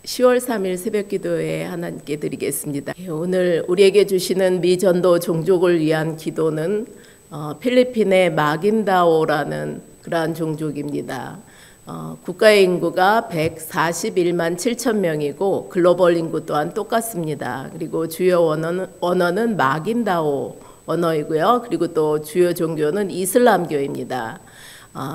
10월 3일 새벽기도에 하나님께 드리겠습니다. 오늘 우리에게 주시는 미전도 종족을 위한 기도는 필리핀의 마긴다오라는 그러한 종족입니다. 국가의 인구가 141만 7천 명이고 글로벌 인구 또한 똑같습니다. 그리고 주요 언어는 마긴다오 언어이고요. 그리고 또 주요 종교는 이슬람교입니다.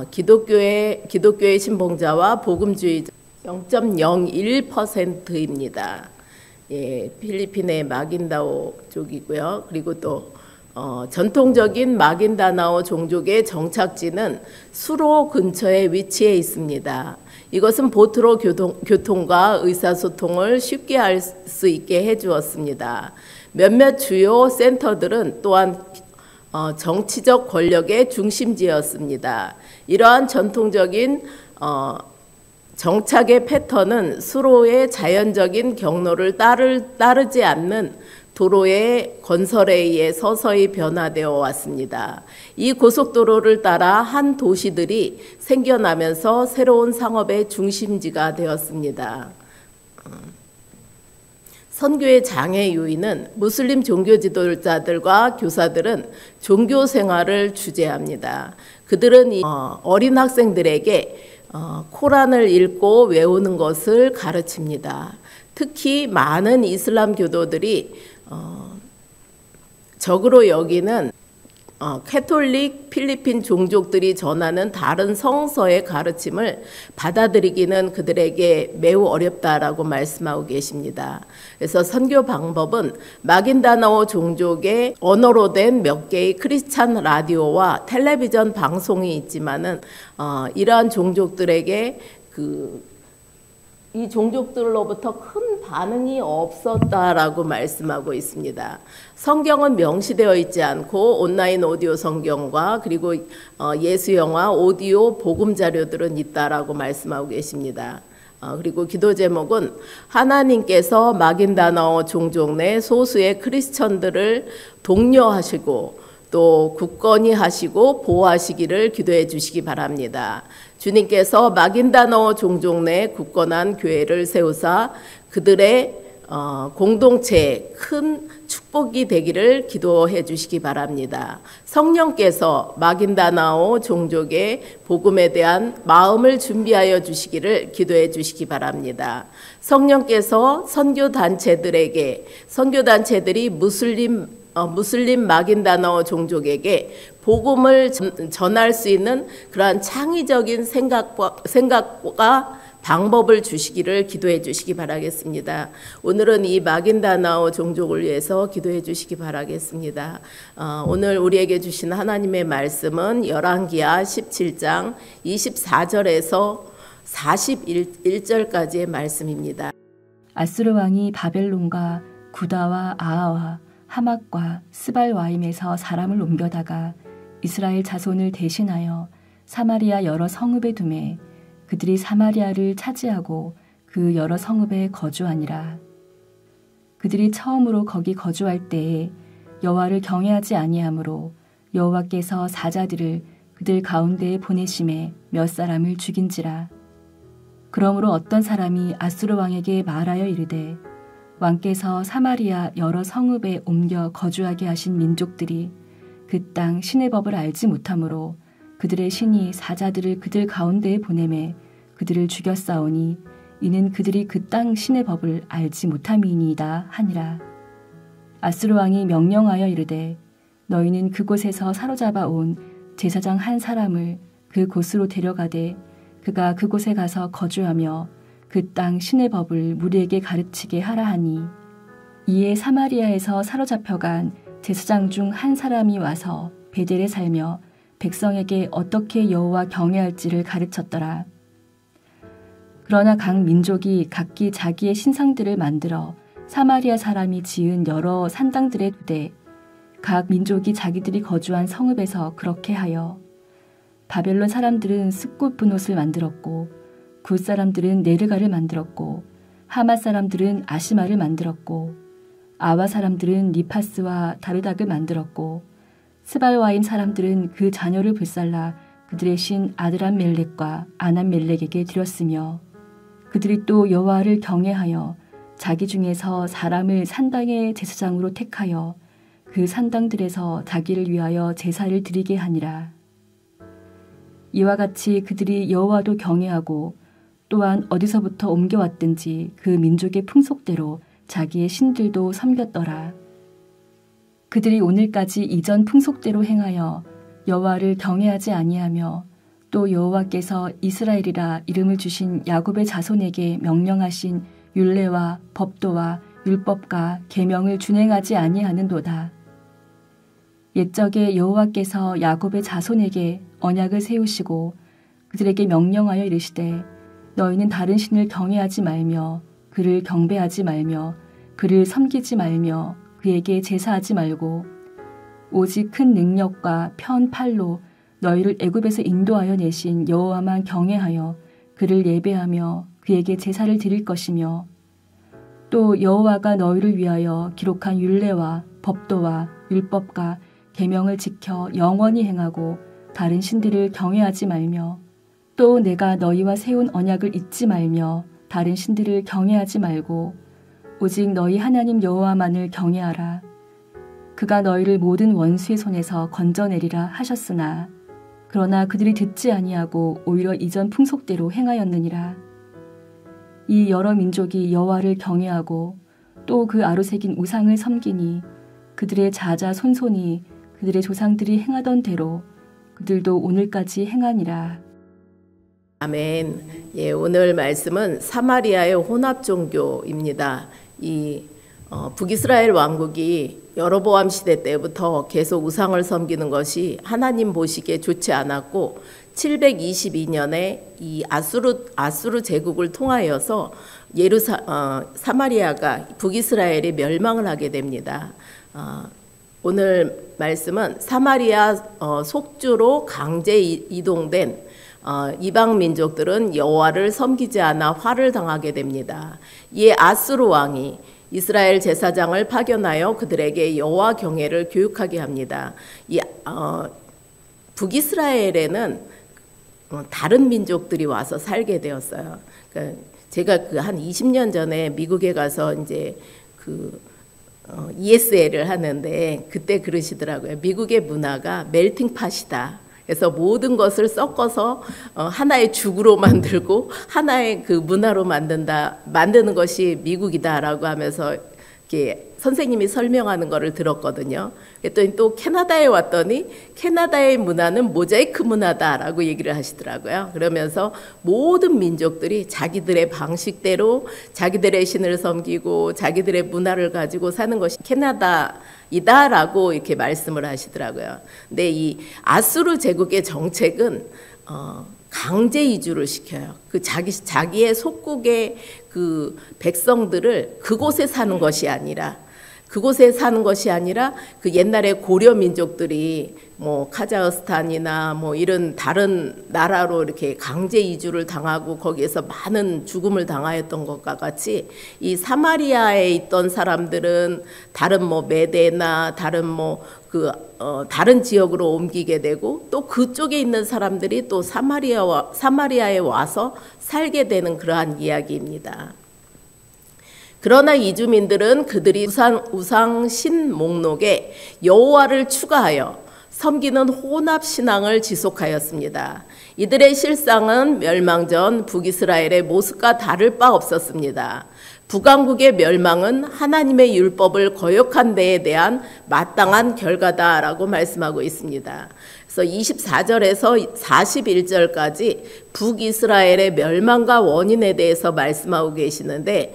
기독교의 신봉자와 복음주의자 0.01%입니다. 예, 필리핀의 마긴다오 쪽이고요. 그리고 또 전통적인 마긴다나오 종족의 정착지는 수로 근처에 위치해 있습니다. 이것은 보트로 교통과 의사소통을 쉽게 할 수 있게 해주었습니다. 몇몇 주요 센터들은 또한 정치적 권력의 중심지였습니다. 이러한 전통적인 정착의 패턴은 수로의 자연적인 경로를 따르지 않는 도로의 건설에 의해 서서히 변화되어 왔습니다. 이 고속도로를 따라 한 도시들이 생겨나면서 새로운 상업의 중심지가 되었습니다. 선교의 장애 요인은 무슬림 종교 지도자들과 교사들은 종교 생활을 주재합니다. 그들은 어린 학생들에게 코란을 읽고 외우는 것을 가르칩니다. 특히 많은 이슬람 교도들이 적으로 여기는 캐톨릭 필리핀 종족들이 전하는 다른 성서의 가르침을 받아들이기는 그들에게 매우 어렵다라고 말씀하고 계십니다. 그래서 선교 방법은 마긴다나오 종족의 언어로 된 몇 개의 크리스찬 라디오와 텔레비전 방송이 있지만은 이러한 종족들에게 이 종족들로부터 큰 반응이 없었다라고 말씀하고 있습니다. 성경은 명시되어 있지 않고 온라인 오디오 성경과 그리고 예수영화 오디오 복음 자료들은 있다라고 말씀하고 계십니다. 그리고 기도 제목은 하나님께서 마긴다나오 종족 내 소수의 크리스천들을 독려하시고 또 굳건히 하시고 보호하시기를 기도해 주시기 바랍니다. 주님께서 마긴다나오 종족 내 굳건한 교회를 세우사 그들의 공동체에 큰 축복이 되기를 기도해 주시기 바랍니다. 성령께서 마긴다나오 종족의 복음에 대한 마음을 준비하여 주시기를 기도해 주시기 바랍니다. 성령께서 선교단체들이 무슬림 마긴다나오 종족에게 복음을 전할 수 있는 그러한 창의적인 생각과 방법을 주시기를 기도해 주시기 바라겠습니다. 오늘은 이 마긴다나오 종족을 위해서 기도해 주시기 바라겠습니다. 오늘 우리에게 주신 하나님의 말씀은 열왕기하 17장 24절에서 41절까지의 말씀입니다. 아수르 왕이 바벨론과 구다와 아하와 하맛과 스발와임에서 사람을 옮겨다가 이스라엘 자손을 대신하여 사마리아 여러 성읍에 두매 그들이 사마리아를 차지하고 그 여러 성읍에 거주하니라. 그들이 처음으로 거기 거주할 때에 여호와를 경외하지 아니하므로 여호와께서 사자들을 그들 가운데에 보내심에 몇 사람을 죽인지라. 그러므로 어떤 사람이 아수르 왕에게 말하여 이르되 왕께서 사마리아 여러 성읍에 옮겨 거주하게 하신 민족들이 그 땅 신의 법을 알지 못하므로 그들의 신이 사자들을 그들 가운데에 보내매 그들을 죽였사오니 이는 그들이 그 땅 신의 법을 알지 못함이니이다 하니라. 아수르 왕이 명령하여 이르되 너희는 그곳에서 사로잡아 온 제사장 한 사람을 그 곳으로 데려가되 그가 그곳에 가서 거주하며 그 땅 신의 법을 무리에게 가르치게 하라 하니 이에 사마리아에서 사로잡혀간 제사장 중 한 사람이 와서 베델에 살며 백성에게 어떻게 여호와 경외할지를 가르쳤더라. 그러나 각 민족이 각기 자기의 신상들을 만들어 사마리아 사람이 지은 여러 산당들에 두되 각 민족이 자기들이 거주한 성읍에서 그렇게 하여 바벨론 사람들은 숫꽃 분옷을 만들었고 굿 사람들은 네르가를 만들었고 하맛 사람들은 아시마를 만들었고 아와 사람들은 니파스와 다르닥을 만들었고 스발와임 사람들은 그 자녀를 불살라 그들의 신 아드람멜렉과 아남멜렉에게 드렸으며 그들이 또 여호와를 경외하여 자기 중에서 사람을 산당의 제사장으로 택하여 그 산당들에서 자기를 위하여 제사를 드리게 하니라. 이와 같이 그들이 여호와도 경외하고 또한 어디서부터 옮겨왔든지 그 민족의 풍속대로 자기의 신들도 섬겼더라. 그들이 오늘까지 이전 풍속대로 행하여 여호와를 경외하지 아니하며 또 여호와께서 이스라엘이라 이름을 주신 야곱의 자손에게 명령하신 율례와 법도와 율법과 계명을 준행하지 아니하는도다. 옛적에 여호와께서 야곱의 자손에게 언약을 세우시고 그들에게 명령하여 이르시되 너희는 다른 신을 경외하지 말며 그를 경배하지 말며 그를 섬기지 말며 그에게 제사하지 말고 오직 큰 능력과 편 팔로 너희를 애굽에서 인도하여 내신 여호와만 경외하여 그를 예배하며 그에게 제사를 드릴 것이며 또 여호와가 너희를 위하여 기록한 율례와 법도와 율법과 계명을 지켜 영원히 행하고 다른 신들을 경외하지 말며 또 내가 너희와 세운 언약을 잊지 말며 다른 신들을 경외하지 말고 오직 너희 하나님 여호와만을 경외하라. 그가 너희를 모든 원수의 손에서 건져내리라 하셨으나 그러나 그들이 듣지 아니하고 오히려 이전 풍속대로 행하였느니라. 이 여러 민족이 여호와를 경외하고 또 그 아로새긴 우상을 섬기니 그들의 자자 손손이 그들의 조상들이 행하던 대로 그들도 오늘까지 행하니라. 아멘. 예, 오늘 말씀은 사마리아의 혼합 종교입니다. 이 북이스라엘 왕국이 여로보암 시대 때부터 계속 우상을 섬기는 것이 하나님 보시기에 좋지 않았고 722년에 이 아수르 제국을 통하여서 사마리아가 북이스라엘이 멸망을 하게 됩니다. 오늘 말씀은 사마리아 속주로 강제 이동된 이방 민족들은 여호와를 섬기지 않아 화를 당하게 됩니다. 이에 아수르 왕이 이스라엘 제사장을 파견하여 그들에게 여호와 경외를 교육하게 합니다. 북이스라엘에는 다른 민족들이 와서 살게 되었어요. 그러니까 제가 한 20년 전에 미국에 가서 이제 ESL을 하는데 그때 그러시더라고요. 미국의 문화가 멜팅팟이다. 그래서 모든 것을 섞어서 하나의 죽으로 만들고 하나의 그 문화로 만드는 것이 미국이다라고 하면서 이렇게 선생님이 설명하는 거를 들었거든요. 그랬더니 또 캐나다에 왔더니 캐나다의 문화는 모자이크 문화다라고 얘기를 하시더라고요. 그러면서 모든 민족들이 자기들의 방식대로 자기들의 신을 섬기고 자기들의 문화를 가지고 사는 것이 캐나다이다라고 이렇게 말씀을 하시더라고요. 근데 이 아수르 제국의 정책은 강제 이주를 시켜요. 그 자기의 속국의 그 백성들을 그곳에 사는 것이 아니라 그 옛날에 고려 민족들이 뭐 카자흐스탄이나 뭐 이런 다른 나라로 이렇게 강제 이주를 당하고 거기에서 많은 죽음을 당하였던 것과 같이 이 사마리아에 있던 사람들은 다른 뭐 메데나 다른 다른 지역으로 옮기게 되고 또 그쪽에 있는 사람들이 또 사마리아에 와서 살게 되는 그러한 이야기입니다. 그러나 이주민들은 그들이 우상 신 목록에 여호와를 추가하여 섬기는 혼합 신앙을 지속하였습니다. 이들의 실상은 멸망 전 북이스라엘의 모습과 다를 바 없었습니다. 북왕국의 멸망은 하나님의 율법을 거역한 데에 대한 마땅한 결과다라고 말씀하고 있습니다. 그래서 24절에서 41절까지 북이스라엘의 멸망과 원인에 대해서 말씀하고 계시는데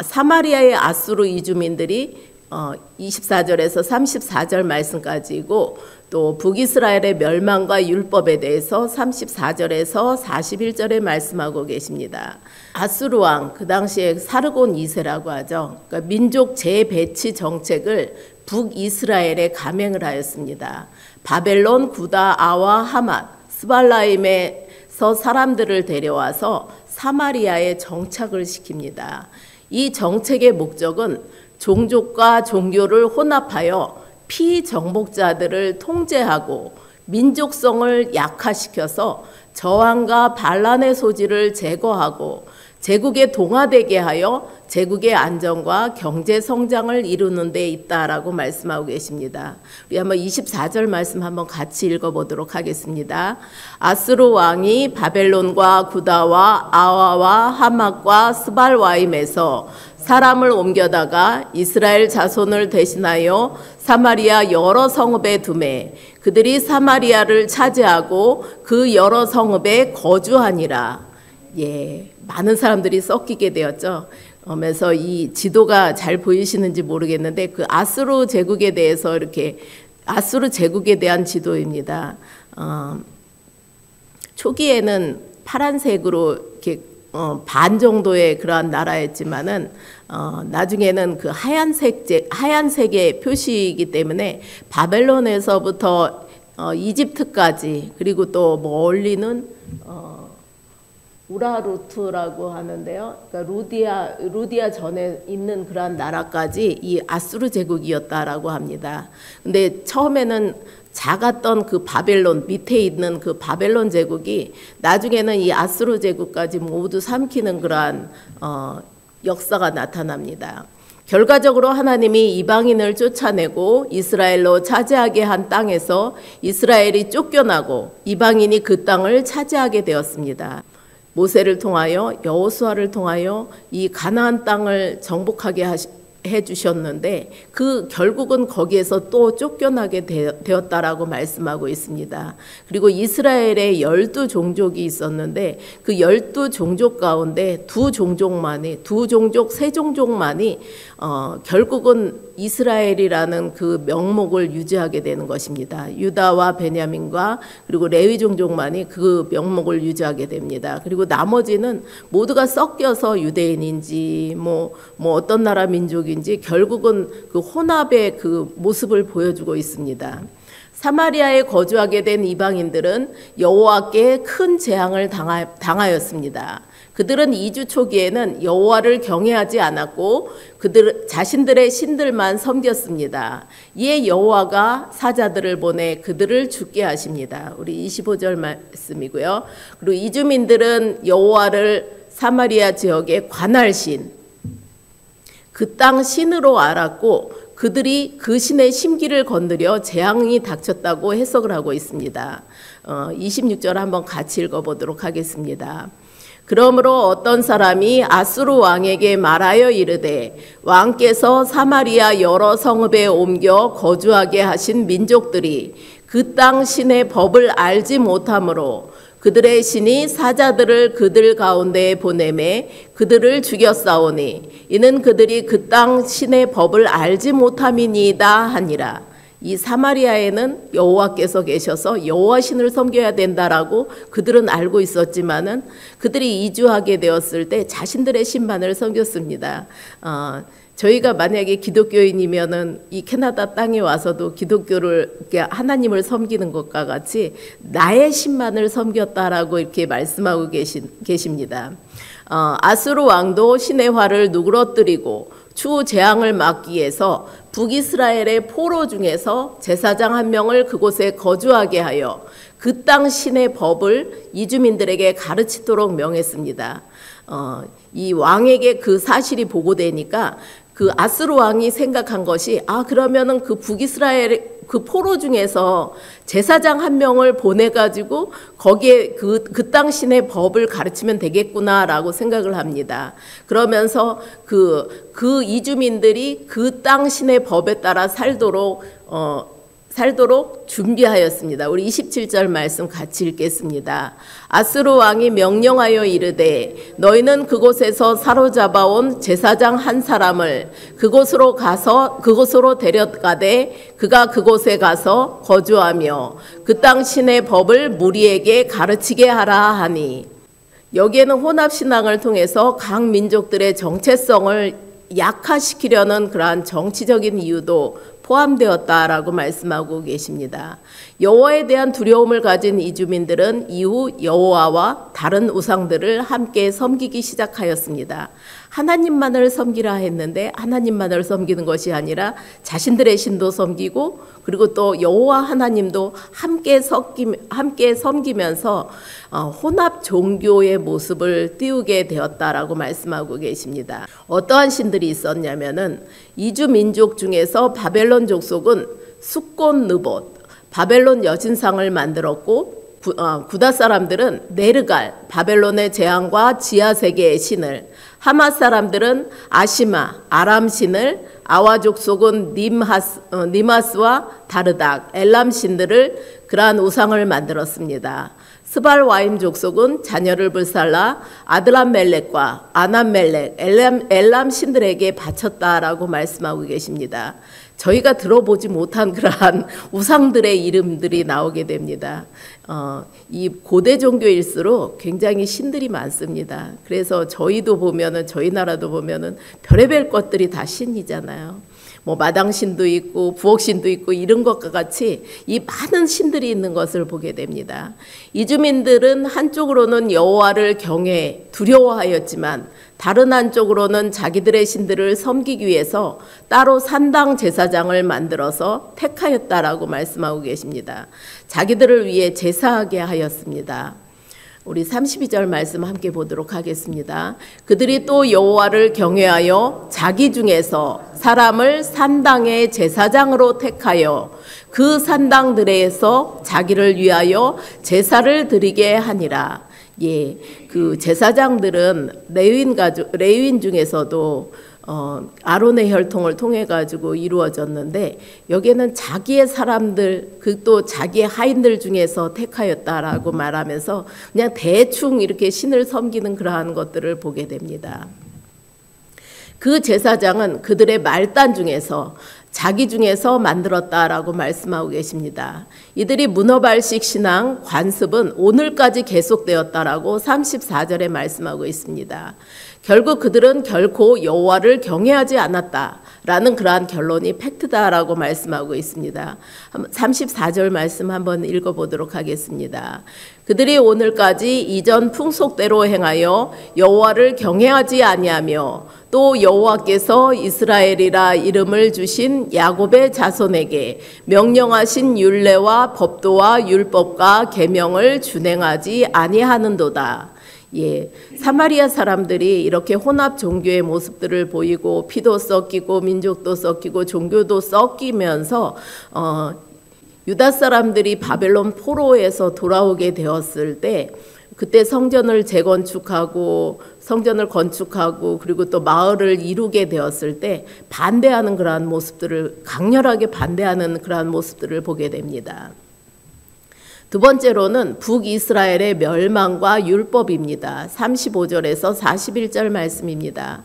사마리아의 아수르 이주민들이 24절에서 34절 말씀까지고 또 북이스라엘의 멸망과 율법에 대해서 34절에서 41절에 말씀하고 계십니다. 아수르 왕, 그 당시에 사르곤 2세라고 하죠. 그러니까 민족 재배치 정책을 북이스라엘에 감행을 하였습니다. 바벨론, 구다, 아와, 하맛, 스발라임에서 사람들을 데려와서 사마리아에 정착을 시킵니다. 이 정책의 목적은 종족과 종교를 혼합하여 피정복자들을 통제하고 민족성을 약화시켜서 저항과 반란의 소지를 제거하고 제국에 동화되게 하여 제국의 안정과 경제 성장을 이루는 데 있다라고 말씀하고 계십니다. 우리 한번 24절 말씀 한번 같이 읽어보도록 하겠습니다. 아스루 왕이 바벨론과 구다와 아와와 하맛과 스발와임에서 사람을 옮겨다가 이스라엘 자손을 대신하여 사마리아 여러 성읍에 두매 그들이 사마리아를 차지하고 그 여러 성읍에 거주하니라. 예, 많은 사람들이 섞이게 되었죠. 그래서 이 지도가 잘 보이시는지 모르겠는데 그 아수르 제국에 대해서 이렇게 아수르 제국에 대한 지도입니다. 초기에는 파란색으로 이렇게 반 정도의 그러한 나라였지만은 나중에는 그 하얀색의 표시이기 때문에 바벨론에서부터 이집트까지 그리고 또 멀리는 우라루트라고 하는데요. 그러니까 루디아 전에 있는 그러한 나라까지 이 아수르 제국이었다라고 합니다. 근데 처음에는 작았던 그 바벨론 밑에 있는 그 바벨론 제국이 나중에는 이 아수르 제국까지 모두 삼키는 그러한 역사가 나타납니다. 결과적으로 하나님이 이방인을 쫓아내고 이스라엘로 차지하게 한 땅에서 이스라엘이 쫓겨나고 이방인이 그 땅을 차지하게 되었습니다. 모세를 통하여 여호수아를 통하여 이 가나안 땅을 정복하게 해주셨는데 그 결국은 거기에서 또 쫓겨나게 되었다라고 말씀하고 있습니다. 그리고 이스라엘에 12종족이 있었는데 그 12종족 가운데 두 종족, 세 종족만이 결국은 이스라엘이라는 그 명목을 유지하게 되는 것입니다. 유다와 베냐민과 그리고 레위 종족만이 그 명목을 유지하게 됩니다. 그리고 나머지는 모두가 섞여서 유대인인지 뭐 어떤 나라 민족인지 결국은 그 혼합의 그 모습을 보여주고 있습니다. 사마리아에 거주하게 된 이방인들은 여호와께 큰 재앙을 당하였습니다. 그들은 이주 초기에는 여호와를 경외하지 않았고 그들 자신들의 신들만 섬겼습니다. 이에 여호와가 사자들을 보내 그들을 죽게 하십니다. 우리 25절 말씀이고요. 그리고 이주민들은 여호와를 사마리아 지역의 관할신, 그 땅 신으로 알았고 그들이 그 신의 심기를 건드려 재앙이 닥쳤다고 해석을 하고 있습니다. 26절 한번 같이 읽어보도록 하겠습니다. 그러므로 어떤 사람이 아수르 왕에게 말하여 이르되 왕께서 사마리아 여러 성읍에 옮겨 거주하게 하신 민족들이 그 땅 신의 법을 알지 못하므로 그들의 신이 사자들을 그들 가운데에 보내매 그들을 죽였사오니 이는 그들이 그 땅 신의 법을 알지 못함이니이다 하니라. 이 사마리아에는 여호와께서 계셔서 여호와 신을 섬겨야 된다라고 그들은 알고 있었지만은 그들이 이주하게 되었을 때 자신들의 신만을 섬겼습니다. 저희가 만약에 기독교인이면은 이 캐나다 땅에 와서도 기독교를 하나님을 섬기는 것과 같이 나의 신만을 섬겼다라고 이렇게 말씀하고 계십니다. 아수르 왕도 신의 화를 누그러뜨리고 추후 재앙을 막기 위해서 북이스라엘의 포로 중에서 제사장 한 명을 그곳에 거주하게 하여 그 땅 신의 법을 이주민들에게 가르치도록 명했습니다. 이 왕에게 그 사실이 보고되니까 그 아수르 왕이 생각한 것이 그러면은 그 북이스라엘 그 포로 중에서 제사장 한 명을 보내가지고 거기에 그 땅 신의 법을 가르치면 되겠구나라고 생각을 합니다. 그러면서 그 이주민들이 그 땅 신의 법에 따라 살도록 준비하였습니다. 우리 27절 말씀 같이 읽겠습니다. 아수르 왕이 명령하여 이르되 너희는 그곳에서 사로잡아온 제사장 한 사람을 그곳으로 데려가되 그가 그곳에 가서 거주하며 그 땅 신의 법을 무리에게 가르치게 하라 하니 여기에는 혼합신앙을 통해서 각 민족들의 정체성을 약화시키려는 그러한 정치적인 이유도 포함되었다라고 말씀하고 계십니다. 여호와에 대한 두려움을 가진 이주민들은 이후 여호와와 다른 우상들을 함께 섬기기 시작하였습니다. 하나님만을 섬기라 했는데 하나님만을 섬기는 것이 아니라 자신들의 신도 섬기고 그리고 또 여호와 하나님도 함께 섬기면서 혼합 종교의 모습을 띄우게 되었다라고 말씀하고 계십니다. 어떠한 신들이 있었냐면은 이주 민족 중에서 바벨론 족속은 숫곤 느봇 바벨론 여신상을 만들었고 구다 사람들은 네르갈 바벨론의 재앙과 지하 세계의 신을, 하마 사람들은 아시마 아람 신을, 아와 족속은 니마스와 다르닥 엘람 신들을 그러한 우상을 만들었습니다. 스발와임 족속은 자녀를 불살라 아드람멜렉과 아남멜렉 엘람 신들에게 바쳤다라고 말씀하고 계십니다. 저희가 들어보지 못한 그러한 우상들의 이름들이 나오게 됩니다. 이 고대 종교일수록 굉장히 신들이 많습니다. 그래서 저희도 보면은 저희 나라도 보면은 별의별 것들이 다 신이잖아요. 뭐 마당신도 있고 부엌신도 있고 이런 것과 같이 이 많은 신들이 있는 것을 보게 됩니다. 이주민들은 한쪽으로는 여호와를 경외 두려워하였지만 다른 한쪽으로는 자기들의 신들을 섬기기 위해서 따로 산당 제사장을 만들어서 택하였다라고 말씀하고 계십니다. 자기들을 위해 제사하게 하였습니다. 우리 32절 말씀 함께 보도록 하겠습니다. 그들이 또 여호와를 경외하여 자기 중에서 사람을 산당의 제사장으로 택하여 그 산당들에서 자기를 위하여 제사를 드리게 하니라. 예, 그 제사장들은 레위인 중에서도 아론의 혈통을 통해 가지고 이루어졌는데 여기에는 자기의 사람들 그 또 자기의 하인들 중에서 택하였다라고 말하면서 그냥 대충 이렇게 신을 섬기는 그러한 것들을 보게 됩니다. 그 제사장은 그들의 말단 중에서 자기 중에서 만들었다라고 말씀하고 계십니다. 이들이 문어발식 신앙 관습은 오늘까지 계속되었다라고 34절에 말씀하고 있습니다. 결국 그들은 결코 여호와를 경외하지 않았다라는 그러한 결론이 팩트다라고 말씀하고 있습니다. 34절 말씀 한번 읽어보도록 하겠습니다. 그들이 오늘까지 이전 풍속대로 행하여 여호와를 경외하지 아니하며 또 여호와께서 이스라엘이라 이름을 주신 야곱의 자손에게 명령하신 율례와 법도와 율법과 계명을 준행하지 아니하는도다. 예, 사마리아 사람들이 이렇게 혼합 종교의 모습들을 보이고 피도 섞이고 민족도 섞이고 종교도 섞이면서 유다 사람들이 바벨론 포로에서 돌아오게 되었을 때 그때 성전을 재건축하고 성전을 건축하고 그리고 또 마을을 이루게 되었을 때 반대하는 그러한 모습들을 강렬하게 반대하는 그러한 모습들을 보게 됩니다. 두 번째로는 북이스라엘의 멸망과 율법입니다. 35절에서 41절 말씀입니다.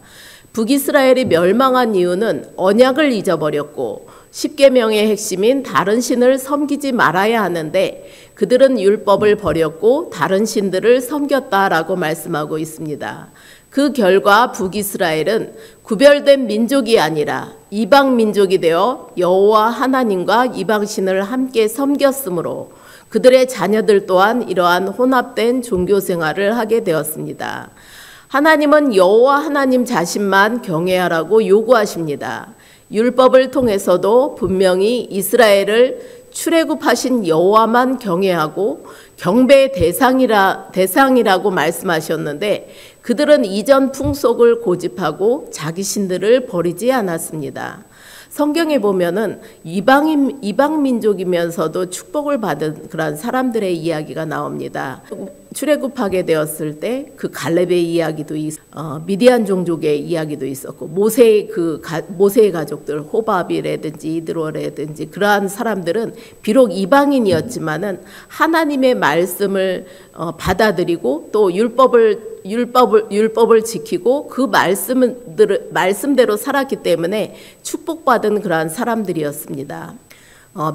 북이스라엘이 멸망한 이유는 언약을 잊어버렸고 십계명의 핵심인 다른 신을 섬기지 말아야 하는데 그들은 율법을 버렸고 다른 신들을 섬겼다라고 말씀하고 있습니다. 그 결과 북이스라엘은 구별된 민족이 아니라 이방 민족이 되어 여호와 하나님과 이방 신을 함께 섬겼으므로 그들의 자녀들 또한 이러한 혼합된 종교 생활을 하게 되었습니다. 하나님은 여호와 하나님 자신만 경외하라고 요구하십니다. 율법을 통해서도 분명히 이스라엘을 출애굽하신 여호와만 경외하고 경배의 대상이라고 말씀하셨는데 그들은 이전 풍속을 고집하고 자기 신들을 버리지 않았습니다. 성경에 보면은 이방 민족이면서도 축복을 받은 그런 사람들의 이야기가 나옵니다. 출애굽하게 되었을 때 그 갈렙의 이야기도 미디안 종족의 이야기도 있었고 모세의 가족들 호밥이라든지 이드로라든지 그러한 사람들은 비록 이방인이었지만은 하나님의 말씀을 받아들이고 또 율법을 지키고 그 말씀대로 살았기 때문에 축복받은 그러한 사람들이었습니다.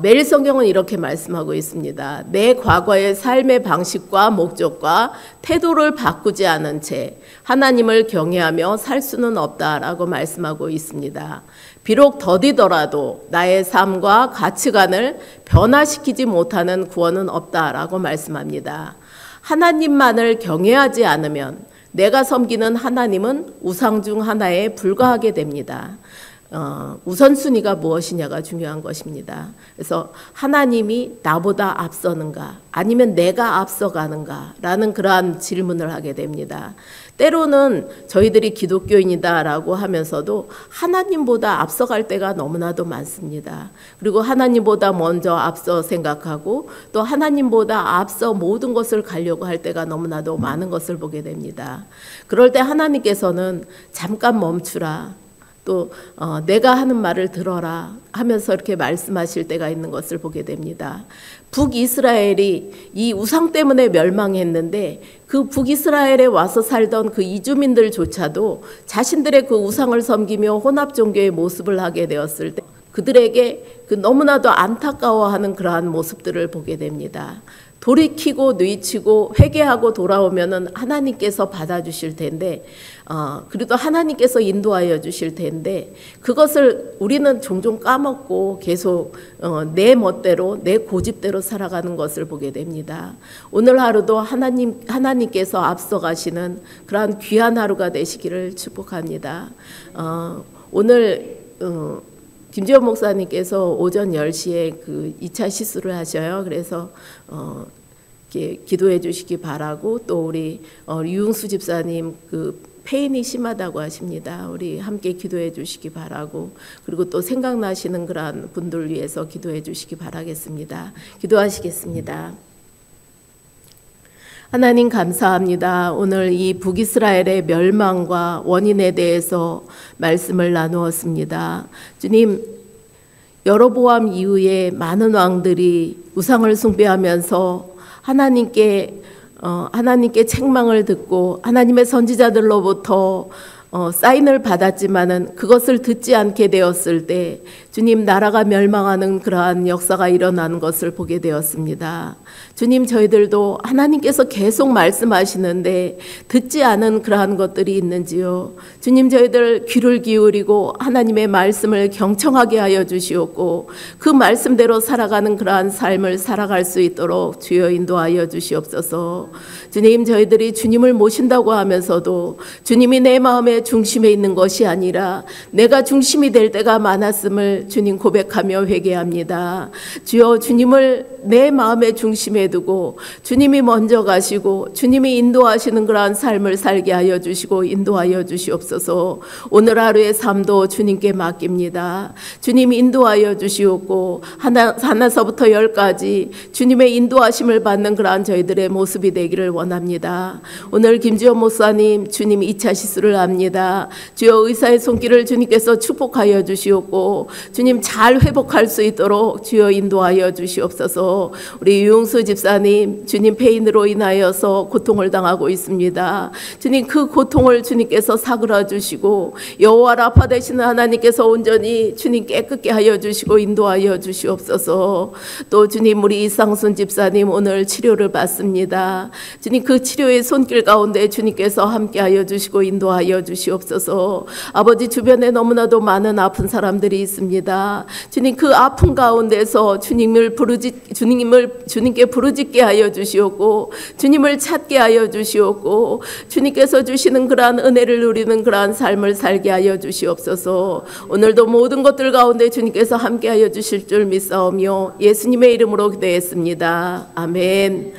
매일 성경은 이렇게 말씀하고 있습니다. 내 과거의 삶의 방식과 목적과 태도를 바꾸지 않은 채 하나님을 경외하며 살 수는 없다라고 말씀하고 있습니다. 비록 더디더라도 나의 삶과 가치관을 변화시키지 못하는 구원은 없다라고 말씀합니다. 하나님만을 경외하지 않으면 내가 섬기는 하나님은 우상 중 하나에 불과하게 됩니다. 우선순위가 무엇이냐가 중요한 것입니다. 그래서 하나님이 나보다 앞서는가 아니면 내가 앞서가는가 라는 그러한 질문을 하게 됩니다. 때로는 저희들이 기독교인이다라고 하면서도 하나님보다 앞서갈 때가 너무나도 많습니다. 그리고 하나님보다 먼저 앞서 생각하고 또 하나님보다 앞서 모든 것을 가려고 할 때가 너무나도 많은 것을 보게 됩니다. 그럴 때 하나님께서는 잠깐 멈추라. 또 내가 하는 말을 들어라 하면서 이렇게 말씀하실 때가 있는 것을 보게 됩니다. 북이스라엘이 이 우상 때문에 멸망했는데 그 북이스라엘에 와서 살던 그 이주민들조차도 자신들의 그 우상을 섬기며 혼합 종교의 모습을 하게 되었을 때 그들에게 그 너무나도 안타까워하는 그러한 모습들을 보게 됩니다. 돌이키고 뉘치고 회개하고 돌아오면은 하나님께서 받아주실 텐데 그래도 하나님께서 인도하여 주실 텐데 그것을 우리는 종종 까먹고 계속 내 멋대로 내 고집대로 살아가는 것을 보게 됩니다. 오늘 하루도 하나님께서 앞서가시는 그러한 귀한 하루가 되시기를 축복합니다. 오늘 김지원 목사님께서 오전 10시에 그 2차 시술을 하셔요. 그래서 이렇게 기도해 주시기 바라고 또 우리 유흥수 집사님 그 페인이 심하다고 하십니다. 우리 함께 기도해 주시기 바라고 그리고 또 생각나시는 그러한 분들 위해서 기도해 주시기 바라겠습니다. 기도하시겠습니다. 하나님 감사합니다. 오늘 이 북이스라엘의 멸망과 원인에 대해서 말씀을 나누었습니다. 주님, 여로보암 이후에 많은 왕들이 우상을 숭배하면서 하나님께 책망을 듣고 하나님의 선지자들로부터 사인을 받았지만은 그것을 듣지 않게 되었을 때 주님 나라가 멸망하는 그러한 역사가 일어나는 것을 보게 되었습니다. 주님 저희들도 하나님께서 계속 말씀하시는데 듣지 않은 그러한 것들이 있는지요. 주님 저희들 귀를 기울이고 하나님의 말씀을 경청하게 하여 주시옵고 그 말씀대로 살아가는 그러한 삶을 살아갈 수 있도록 주여 인도하여 주시옵소서. 주님 저희들이 주님을 모신다고 하면서도 주님이 내 마음의 중심에 있는 것이 아니라 내가 중심이 될 때가 많았음을 주님 고백하며 회개합니다. 주여 주님을 내 마음의 중심에 두고 주님이 먼저 가시고 주님이 인도하시는 그러한 삶을 살게 하여 주시고 인도하여 주시옵소서. 오늘 하루의 삶도 주님께 맡깁니다. 주님 인도하여 주시옵고 하나서부터 10까지 주님의 인도하심을 받는 그러한 저희들의 모습이 되기를 원합니다. 오늘 김지원 목사님 주님 2차 시술을 합니다. 주여 의사의 손길을 주님께서 축복하여 주시옵고 주님 잘 회복할 수 있도록 주여 인도하여 주시옵소서. 우리 유흥수 집사님 주님 폐인으로 인하여서 고통을 당하고 있습니다. 주님 그 고통을 주님께서 사그라 주시고 여호와 라파 되시는 하나님께서 온전히 주님 깨끗게 하여 주시고 인도하여 주시옵소서. 또 주님 우리 이상순 집사님 오늘 치료를 받습니다. 주님 그 치료의 손길 가운데 주님께서 함께하여 주시고 인도하여 주시옵소서. 아버지 주변에 너무나도 많은 아픈 사람들이 있습니다. 주님 그 아픈 가운데서 주님께 부르짖게 하여 주시옵고 주님을 찾게 하여 주시옵고 주님께서 주시는 그러한 은혜를 누리는 그러한 삶을 살게 하여 주시옵소서. 오늘도 모든 것들 가운데 주님께서 함께 하여 주실 줄 믿사오며 예수님의 이름으로 기도했습니다. 아멘.